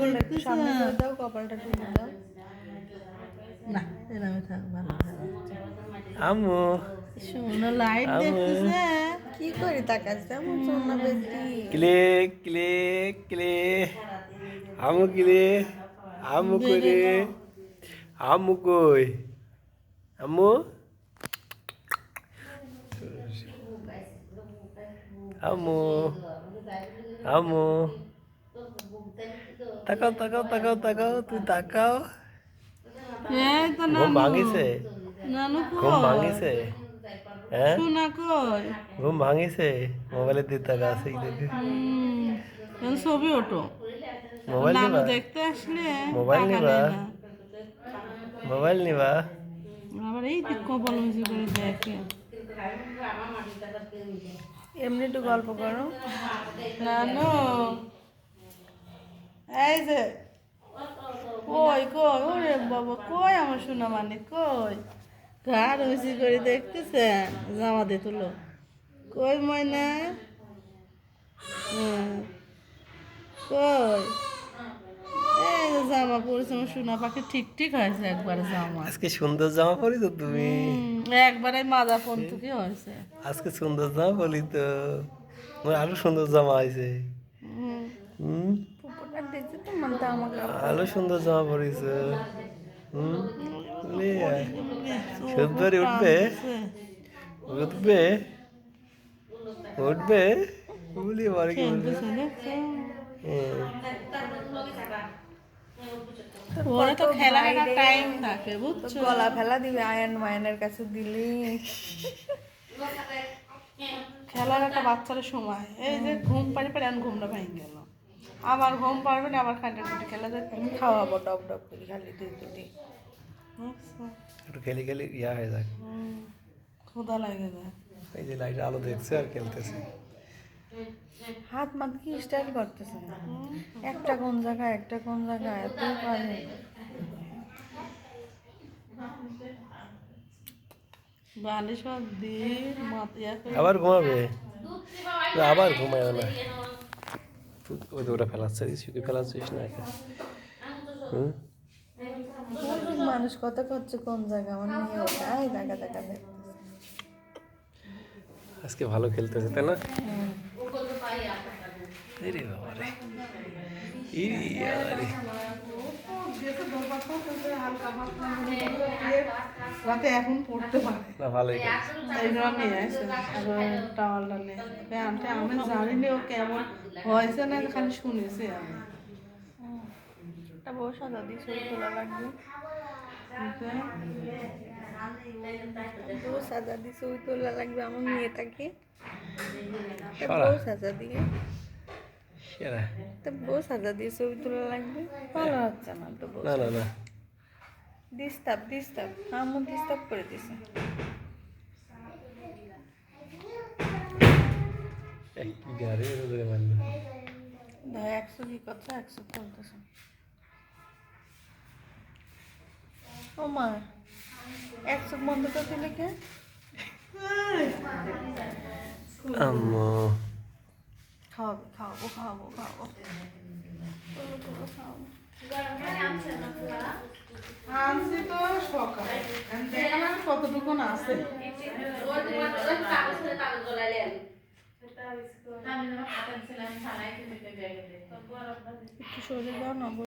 কপালটা একটু সামনে করে দাও, কপালটা টুকে দাও। না এরকমই থাক, ভালো থাক। আম্মু শোনো লাইট দেখতেছে। কি করে তাকাচ্ছে এমন সোনা বেটি? ক্লে ক্লে ক্লে আম্মু ক্লে আম্মু কই রে আম্মু কই আম্মু আম্মু আম্মু তাকাও তাকাও তাকাও তাকাও তুই তাকাও এই তো ঘুম নানু। ভাঙিছে নানু ঘুম কই? ভাঙিছে হ্যাঁ সোনা কই? ঘুম ভাঙিছে মোবাইলের দিকে তাকা আছে দেখে এখন ছবি ওঠো। মোবাইল নানু নিবা দেখতে আসলে মোবাইল টাকা নিবা নেয় না। মোবাইল নিবা আবার এই তো কপাল মিশি করে দেখে। এমনি একটু গল্প করো। নানু এই যে কই কই ওরে বাবা কই আমার সোনা মানে কই? ঘাড় মিশি করে দেখতেছে, জামা দিয়ে তুলো। কই ময়না? কই? এই যে জামা পরেছে আমার সোনা পাখি, ঠিক ঠিক হয়েছে একবারে জামা। আজকে সুন্দর জামা পরি তো তুমি একবারে মাজা ফোন থেকে হয়েছে। আজকে সুন্দর জামা পরি তো তোমার আরো সুন্দর জামা হয়েছে হুম পুকুরটা দেখছি তো মানতে আমাকে আরো সুন্দর জামা পরিছ হুম সুন্দরী উঠবে উঠবে উঠবে বলি বারে কি বলবে খেলতেছে দেখছো? তোর ওরা তো কত খেলার ভাই একটা রে। টাইম থাকে তো বুঝছো? গলা ফেলা দিবে আয়ন মায়নের কাছে দিলি। খেলার একটা বাচ্চার সময়, এই যে ঘুম পাড়ি পাড়ি এখন ঘুমটা ভেঙে গেল। আবার ঘুম পারবে না, আবার খাইতে খুঁটি খেলা যাচ্ছে। আমি খাওয়াবো ডব ডব করে খালি দুই দুটি। একটু খেলে খেলে ইয়া হয়ে যাক ক্ষুধা লাগে যায়। এই যে লাইটের আলো দেখছে আর খেলতেছে হাত মাত কি স্টাইল করতেছে, একটা কোন জায়গায় একটা কোন জায়গায় এত পারে। বালিশ সব দিয়ে মাতিয়া করে আবার ঘুমাবে আবার ঘুমায় না তুই ওই তো ওটা ফেলাচ্ছিস শুধু ফেলাচ্ছিস না হুম মানুষ কথা করছে কোন জায়গা আমার মেয়ে ওটাই দেখা দেখা দেখতেছে। আজকে ভালো খেলতেছে তাই না রে বাবা রে আরে রাতে এখন পড়তে পারে না ভালোই এই জন্য নিয়ে আসে টাওয়ালটা নিয়ে প্যান্টে। আমি জানি না ও কেমন হয়েছে না, খালি শুনেছি আমি। একটা বউ সাজা দিয়ে ছবি তোলা লাগবে। বউ সাজা দিয়ে ছবি তোলা লাগবে আমার মেয়েটাকে। বউ সাজা দিয়ে সেরা বউ সাজা দিয়ে ছবি তোলা লাগবে। ভালো হচ্ছে না তো বউ। না না না ডিস্টার্ব ডিস্টার্ব আম্মু ডিস্টার্ব করে দিছে। কি গাড়ি ধরে মারলো ধর 100 কি কথা 100 চলতেছে। ও মা 100 বন্ধ করে দিলে কে? আম্মু খাওয়াবো খাওয়াবো খাওয়াবো খাওয়াবো খাওয়াবো। আনছি তো সকালে, দেখলাম কতটুকুন আছে। একটু সরে যাও না।